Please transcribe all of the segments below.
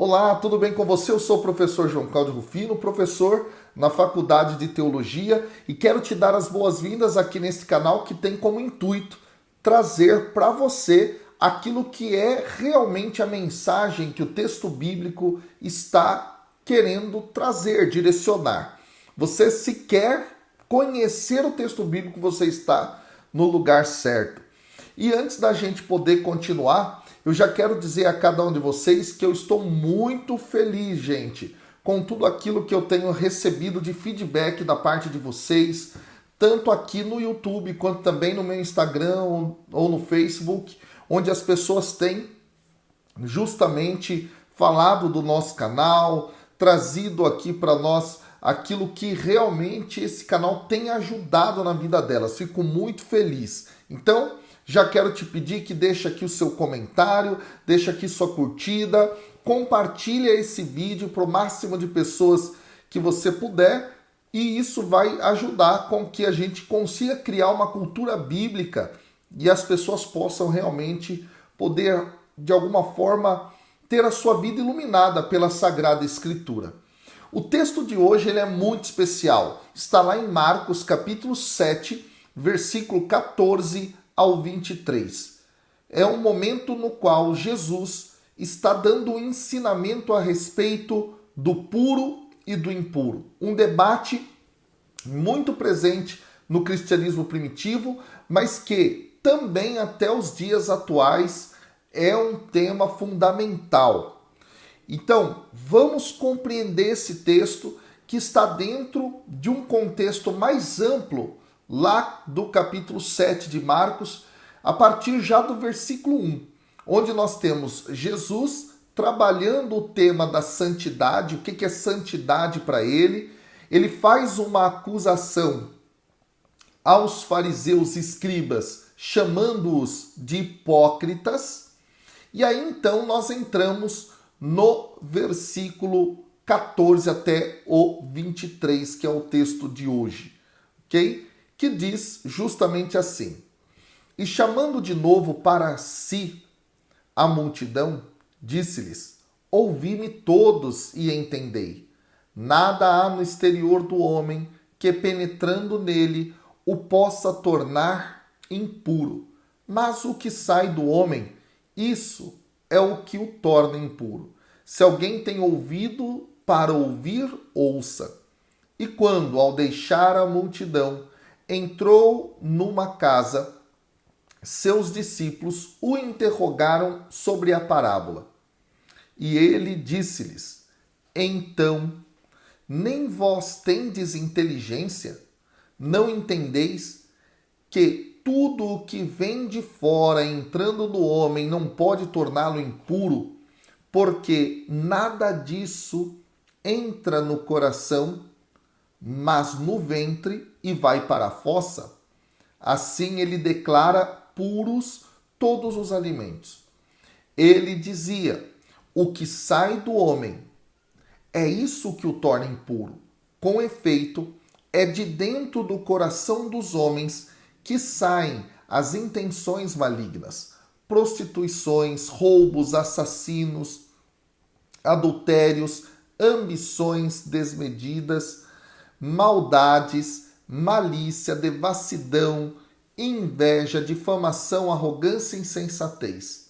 Olá, tudo bem com você? Eu sou o professor João Cláudio Rufino, professor na Faculdade de Teologia e quero te dar as boas-vindas aqui neste canal que tem como intuito trazer para você aquilo que é realmente a mensagem que o texto bíblico está querendo trazer, direcionar. Você se quer conhecer o texto bíblico, você está no lugar certo. E antes da gente poder continuar, eu já quero dizer a cada um de vocês que eu estou muito feliz, gente, com tudo aquilo que eu tenho recebido de feedback da parte de vocês, tanto aqui no YouTube quanto também no meu Instagram ou no Facebook, onde as pessoas têm justamente falado do nosso canal, trazido aqui para nós aquilo que realmente esse canal tem ajudado na vida delas. Fico muito feliz. Então, já quero te pedir que deixe aqui o seu comentário, deixe aqui sua curtida, compartilhe esse vídeo para o máximo de pessoas que você puder e isso vai ajudar com que a gente consiga criar uma cultura bíblica e as pessoas possam realmente poder, de alguma forma, ter a sua vida iluminada pela Sagrada Escritura. O texto de hoje ele é muito especial. Está lá em Marcos, capítulo 7, versículo 14 ao 23. É um momento no qual Jesus está dando um ensinamento a respeito do puro e do impuro. Um debate muito presente no cristianismo primitivo, mas que também até os dias atuais é um tema fundamental. Então, vamos compreender esse texto que está dentro de um contexto mais amplo lá do capítulo 7 de Marcos, a partir já do versículo 1, onde nós temos Jesus trabalhando o tema da santidade, o que é santidade para ele. Ele faz uma acusação aos fariseus e escribas, chamando-os de hipócritas, e aí então nós entramos no versículo 14 até o 23, que é o texto de hoje, ok? Que diz justamente assim: E chamando de novo para si a multidão, disse-lhes: Ouvi-me todos e entendei. Nada há no exterior do homem que, penetrando nele, o possa tornar impuro. Mas o que sai do homem, isso é o que o torna impuro. Se alguém tem ouvido para ouvir, ouça. E quando, ao deixar a multidão, entrou numa casa, seus discípulos o interrogaram sobre a parábola. E ele disse-lhes: Então, nem vós tendes inteligência? Não entendeis que tudo o que vem de fora entrando no homem não pode torná-lo impuro, porque nada disso entra no coração, mas no ventre e vai para a fossa? Assim ele declara puros todos os alimentos. Ele dizia: o que sai do homem, é isso que o torna impuro. Com efeito, é de dentro do coração dos homens que saem as intenções malignas, prostituições, roubos, assassinos, adultérios, ambições desmedidas, maldades, malícia, devassidão, inveja, difamação, arrogância e insensatez.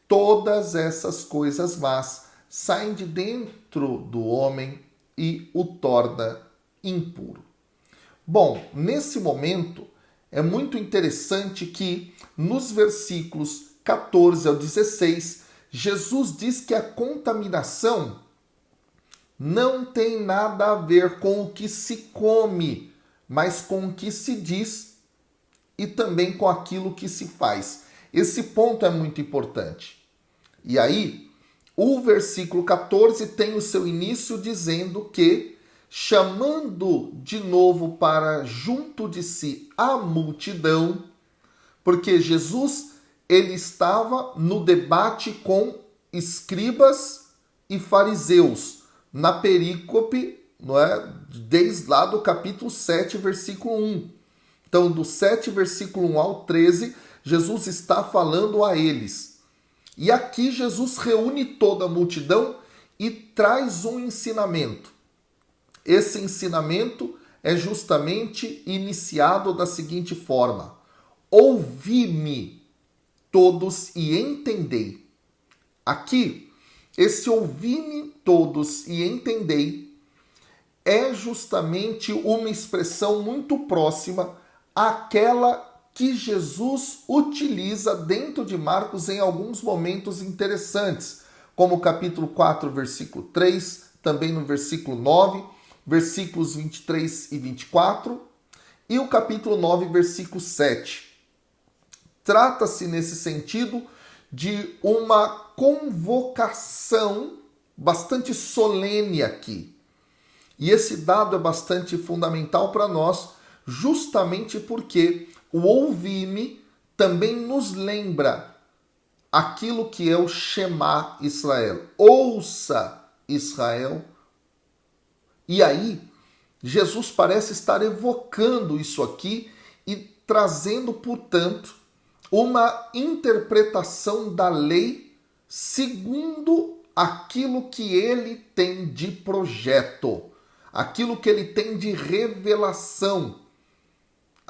Todas essas coisas más saem de dentro do homem e o torna impuro. Bom, nesse momento é muito interessante que nos versículos 14 ao 16, Jesus diz que a contaminação não tem nada a ver com o que se come, mas com o que se diz e também com aquilo que se faz. Esse ponto é muito importante. E aí, o versículo 14 tem o seu início dizendo que, chamando de novo para junto de si a multidão, porque Jesus ele estava no debate com escribas e fariseus, na perícope, não é? Desde lá do capítulo 7, versículo 1. Então, do 7, versículo 1 ao 13, Jesus está falando a eles. E aqui Jesus reúne toda a multidão e traz um ensinamento. Esse ensinamento é justamente iniciado da seguinte forma: ouvi-me todos e entendei. Aqui, esse ouvi-me todos e entendei é justamente uma expressão muito próxima àquela que Jesus utiliza dentro de Marcos em alguns momentos interessantes, como o capítulo 4, versículo 3, também no versículo 9, versículos 23 e 24, e o capítulo 9, versículo 7. Trata-se, nesse sentido, de uma convocação bastante solene aqui. E esse dado é bastante fundamental para nós, justamente porque o ouvir-me também nos lembra aquilo que é o Shema Israel. Ouça, Israel. E aí, Jesus parece estar evocando isso aqui e trazendo, portanto, uma interpretação da lei segundo aquilo que ele tem de projeto, aquilo que ele tem de revelação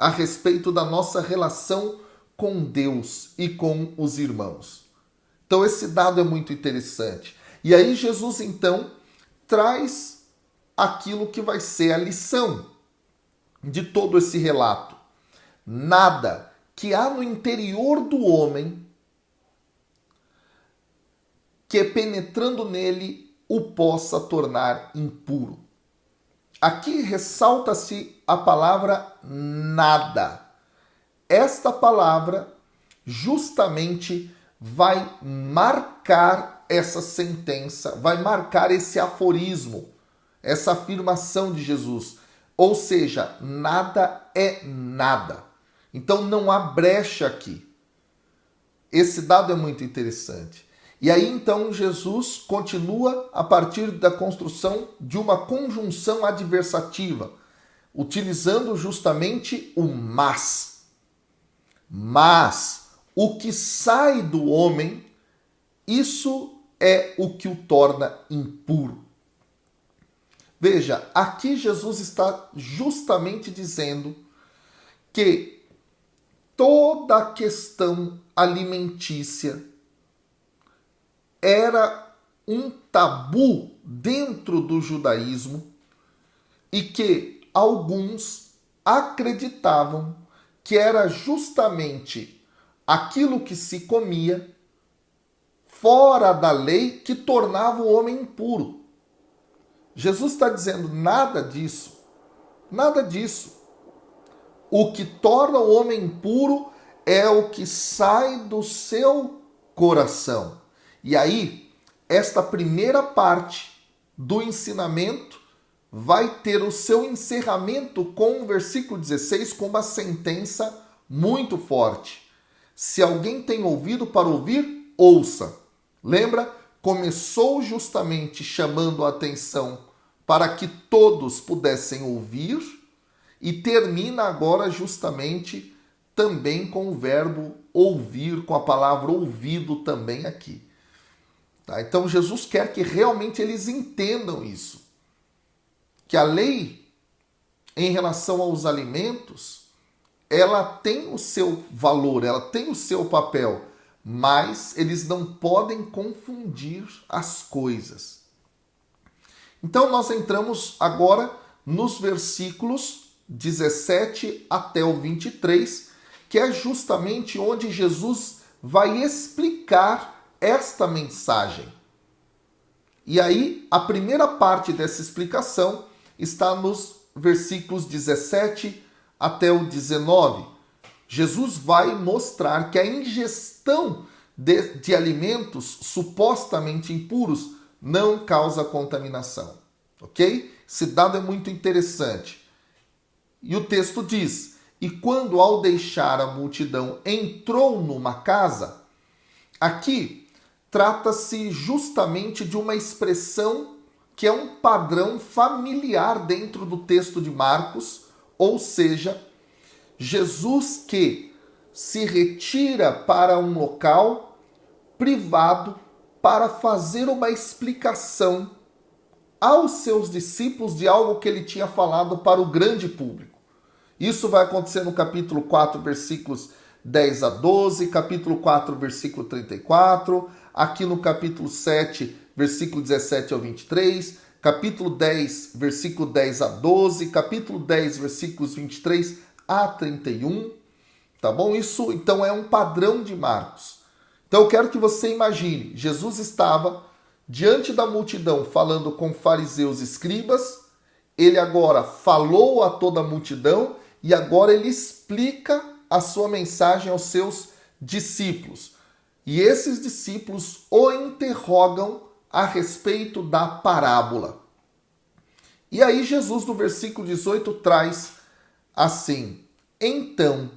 a respeito da nossa relação com Deus e com os irmãos. Então esse dado é muito interessante. E aí Jesus então traz aquilo que vai ser a lição de todo esse relato. Nada que há no interior do homem que, penetrando nele, o possa tornar impuro. Aqui ressalta-se a palavra nada. Esta palavra justamente vai marcar essa sentença, vai marcar esse aforismo, essa afirmação de Jesus. Ou seja, nada é nada. Então não há brecha aqui. Esse dado é muito interessante. E aí então Jesus continua a partir da construção de uma conjunção adversativa, utilizando justamente o mas. Mas o que sai do homem, isso é o que o torna impuro. Veja, aqui Jesus está justamente dizendo que toda a questão alimentícia era um tabu dentro do judaísmo e que alguns acreditavam que era justamente aquilo que se comia fora da lei que tornava o homem impuro. Jesus está dizendo nada disso, nada disso. O que torna o homem impuro é o que sai do seu coração. E aí, esta primeira parte do ensinamento vai ter o seu encerramento com o versículo 16, com uma sentença muito forte. Se alguém tem ouvido para ouvir, ouça. Lembra? Começou justamente chamando a atenção para que todos pudessem ouvir e termina agora justamente também com o verbo ouvir, com a palavra ouvido também aqui. Tá? Então Jesus quer que realmente eles entendam isso. Que a lei em relação aos alimentos, ela tem o seu valor, ela tem o seu papel, mas eles não podem confundir as coisas. Então nós entramos agora nos versículos 17 até o 23, que é justamente onde Jesus vai explicar esta mensagem. E aí, a primeira parte dessa explicação está nos versículos 17 até o 19. Jesus vai mostrar que a ingestão de alimentos supostamente impuros não causa contaminação. Ok? Esse dado é muito interessante. E o texto diz: e quando ao deixar a multidão entrou numa casa, aqui trata-se justamente de uma expressão que é um padrão familiar dentro do texto de Marcos, ou seja, Jesus que se retira para um local privado para fazer uma explicação aos seus discípulos de algo que ele tinha falado para o grande público. Isso vai acontecer no capítulo 4, versículos 10 a 12, capítulo 4, versículo 34, aqui no capítulo 7, versículo 17 ao 23, capítulo 10, versículo 10 a 12, capítulo 10, versículos 23 a 31, tá bom? Isso, então, é um padrão de Marcos. Então, eu quero que você imagine, Jesus estava diante da multidão falando com fariseus e escribas, ele agora falou a toda a multidão e agora ele explica a sua mensagem aos seus discípulos. E esses discípulos o interrogam a respeito da parábola. E aí Jesus, no versículo 18, traz assim: então,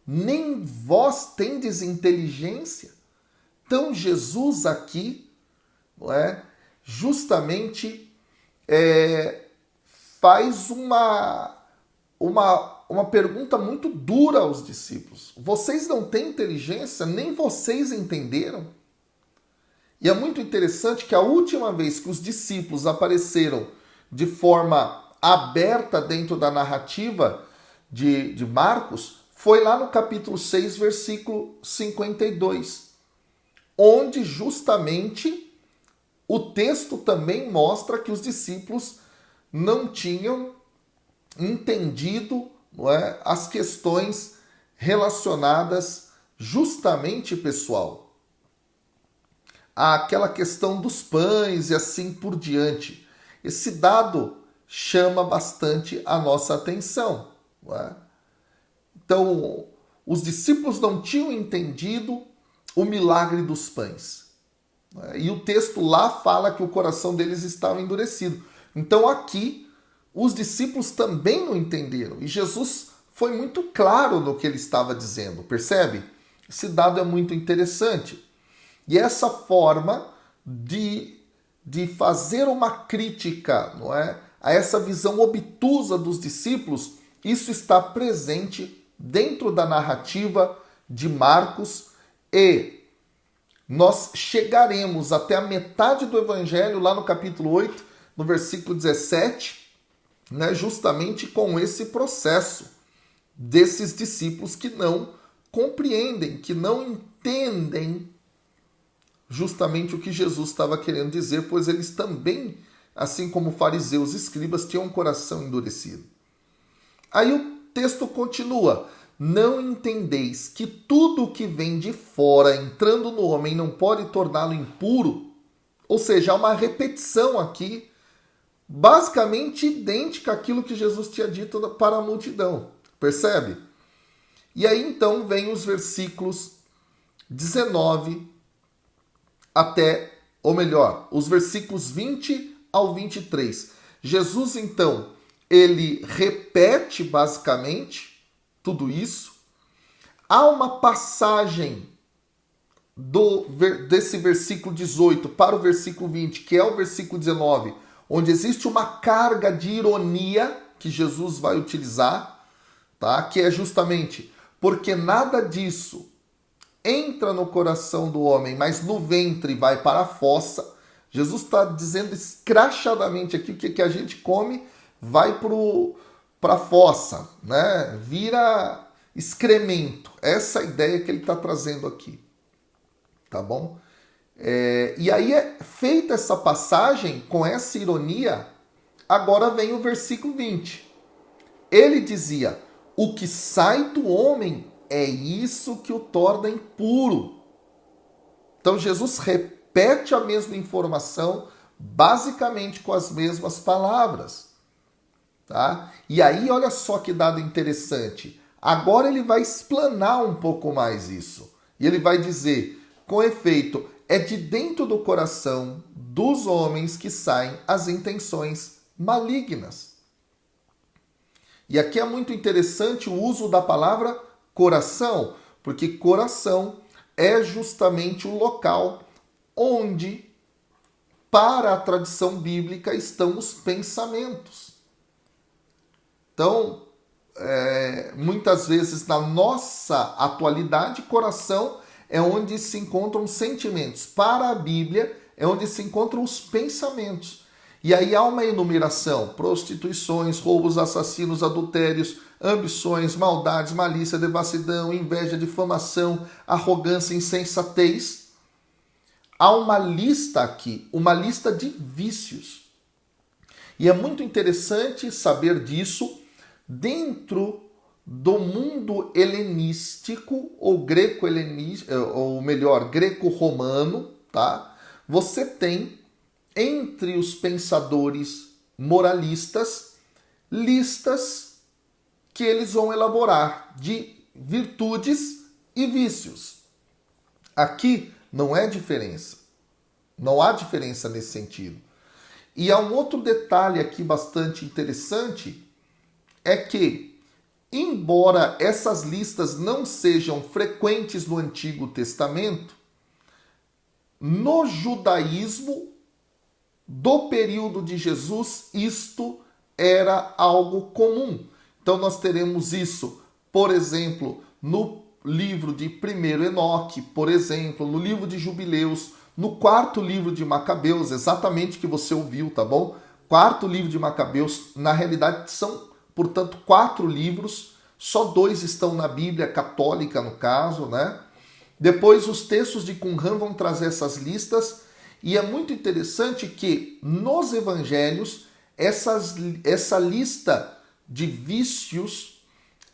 nem vós tendes inteligência? Então Jesus aqui, não é, justamente faz uma pergunta muito dura aos discípulos. Vocês não têm inteligência? Nem vocês entenderam? E é muito interessante que a última vez que os discípulos apareceram de forma aberta dentro da narrativa de Marcos foi lá no capítulo 6, versículo 52, onde justamente o texto também mostra que os discípulos não tinham entendido, não é, as questões relacionadas justamente, pessoal, àquela questão dos pães e assim por diante. Esse dado chama bastante a nossa atenção, não é? Então, os discípulos não tinham entendido o milagre dos pães. E o texto lá fala que o coração deles estava endurecido. Então aqui, os discípulos também não entenderam. E Jesus foi muito claro no que ele estava dizendo, percebe? Esse dado é muito interessante. E essa forma de fazer uma crítica, não é, a essa visão obtusa dos discípulos, isso está presente dentro da narrativa de Marcos, e nós chegaremos até a metade do Evangelho, lá no capítulo 8, no versículo 17, né, justamente com esse processo desses discípulos que não compreendem, que não entendem justamente o que Jesus estava querendo dizer, pois eles também, assim como fariseus e escribas, tinham um coração endurecido. Aí o texto continua: não entendeis que tudo o que vem de fora entrando no homem não pode torná-lo impuro? Ou seja, há uma repetição aqui, basicamente idêntica àquilo que Jesus tinha dito para a multidão. Percebe? E aí então vem os versículos 19 até, ou melhor, os versículos 20 ao 23. Jesus então, ele repete basicamente tudo isso. Há uma passagem desse versículo 18 para o versículo 20, que é o versículo 19, onde existe uma carga de ironia que Jesus vai utilizar, tá? Que é justamente porque nada disso entra no coração do homem, mas no ventre vai para a fossa. Jesus está dizendo escrachadamente aqui: o que a gente come vai para a fossa, né? Vira excremento. Essa é a ideia que ele está trazendo aqui, tá bom? E aí é feita essa passagem com essa ironia. Agora vem o versículo 20. Ele dizia: o que sai do homem é isso que o torna impuro. Então Jesus repete a mesma informação, basicamente com as mesmas palavras, tá? E aí olha só que dado interessante. Agora ele vai explanar um pouco mais isso. E ele vai dizer: com efeito, é de dentro do coração dos homens que saem as intenções malignas. E aqui é muito interessante o uso da palavra coração, porque coração é justamente o local onde, para a tradição bíblica, estão os pensamentos. Então, muitas vezes na nossa atualidade, coração é onde se encontram os sentimentos. Para a Bíblia é onde se encontram os pensamentos. E aí há uma enumeração: prostituições, roubos, assassinos, adultérios, ambições, maldades, malícia, devassidão, inveja, difamação, arrogância, insensatez. Há uma lista aqui, uma lista de vícios. E é muito interessante saber disso dentro do mundo helenístico ou greco-helenístico, ou melhor, greco-romano, tá? Você tem entre os pensadores moralistas listas que eles vão elaborar de virtudes e vícios. Aqui não é diferença. Não há diferença nesse sentido. E há um outro detalhe aqui bastante interessante, é que, embora essas listas não sejam frequentes no Antigo Testamento, no judaísmo do período de Jesus, isto era algo comum. Então nós teremos isso, por exemplo, no livro de 1º Enoque, por exemplo, no livro de Jubileus, no 4º livro de Macabeus, exatamente o que você ouviu, tá bom? 4º livro de Macabeus, na realidade são, portanto, 4 livros, só 2 estão na Bíblia católica, no caso, né? Depois os textos de Qumran vão trazer essas listas, e é muito interessante que nos evangelhos essa lista de vícios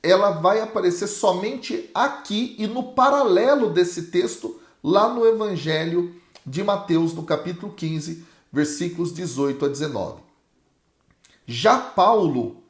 ela vai aparecer somente aqui e no paralelo desse texto lá no Evangelho de Mateus, no capítulo 15, versículos 18 a 19. Já Paulo,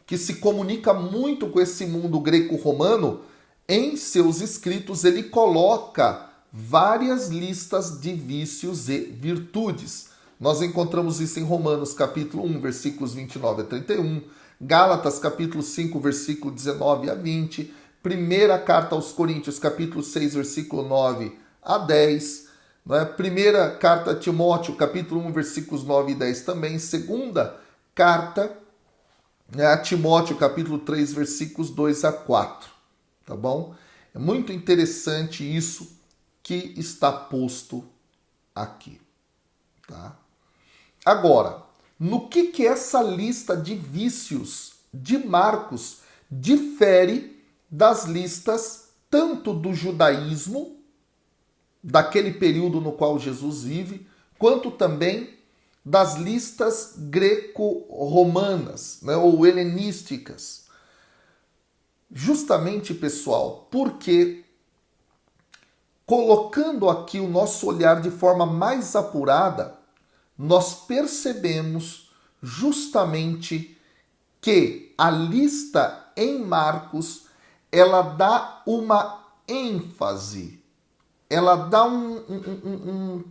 que se comunica muito com esse mundo greco-romano, em seus escritos ele coloca várias listas de vícios e virtudes. Nós encontramos isso em Romanos capítulo 1, versículos 29 a 31, Gálatas capítulo 5, versículo 19 a 20, primeira carta aos Coríntios capítulo 6, versículo 9 a 10, né? Primeira carta a Timóteo capítulo 1, versículos 9 e 10 também, segunda carta a Timóteo capítulo 3, versículos 2 a 4, tá bom? É muito interessante isso que está posto aqui, tá? Agora, no que essa lista de vícios de Marcos difere das listas tanto do judaísmo, daquele período no qual Jesus vive, quanto também das listas greco-romanas, né, ou helenísticas? Justamente, pessoal, porque colocando aqui o nosso olhar de forma mais apurada, nós percebemos justamente que a lista em Marcos, ela dá uma ênfase, ela dá um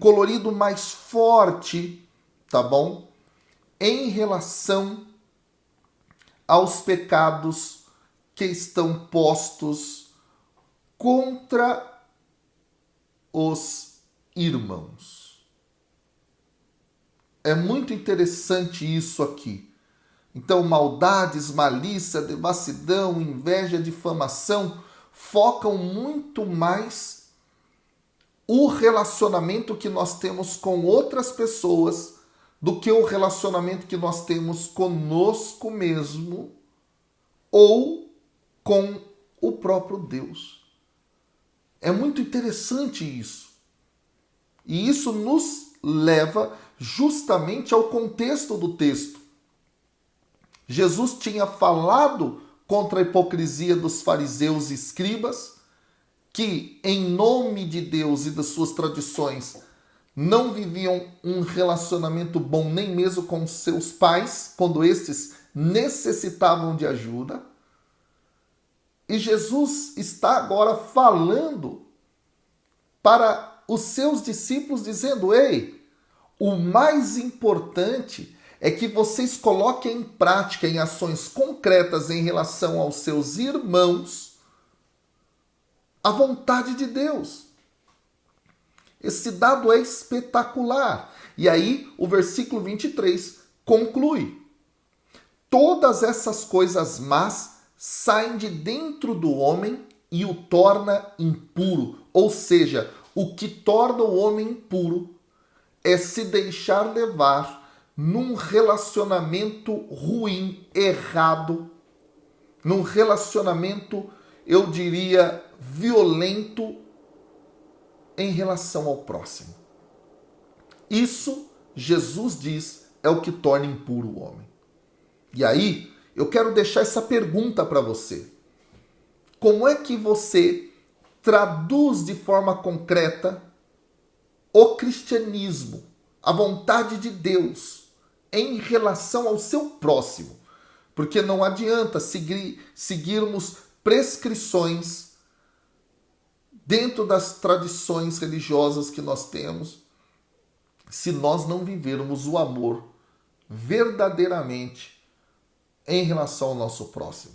colorido mais forte, tá bom? Em relação aos pecados que estão postos contra os irmãos. É muito interessante isso aqui. Então, maldades, malícia, devassidão, inveja, difamação focam muito mais o relacionamento que nós temos com outras pessoas do que o relacionamento que nós temos conosco mesmo ou com o próprio Deus. É muito interessante isso. E isso nos leva justamente ao contexto do texto. Jesus tinha falado contra a hipocrisia dos fariseus e escribas, que em nome de Deus e das suas tradições não viviam um relacionamento bom nem mesmo com seus pais, quando estes necessitavam de ajuda. E Jesus está agora falando para os seus discípulos, dizendo: ei, o mais importante é que vocês coloquem em prática, em ações concretas em relação aos seus irmãos, a vontade de Deus. Esse dado é espetacular. E aí o versículo 23 conclui: todas essas coisas más saem de dentro do homem e o torna impuro. Ou seja, o que torna o homem impuro é se deixar levar num relacionamento ruim, errado, num relacionamento, eu diria, violento em relação ao próximo. Isso, Jesus diz, é o que torna impuro o homem. E aí, eu quero deixar essa pergunta para você. Como é que você traduz de forma concreta o cristianismo, a vontade de Deus, em relação ao seu próximo? Porque não adianta seguirmos prescrições dentro das tradições religiosas que nós temos, se nós não vivermos o amor verdadeiramente em relação ao nosso próximo.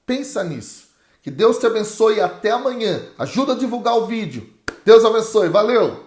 Pensa nisso. Que Deus te abençoe e até amanhã. Ajuda a divulgar o vídeo. Deus abençoe. Valeu!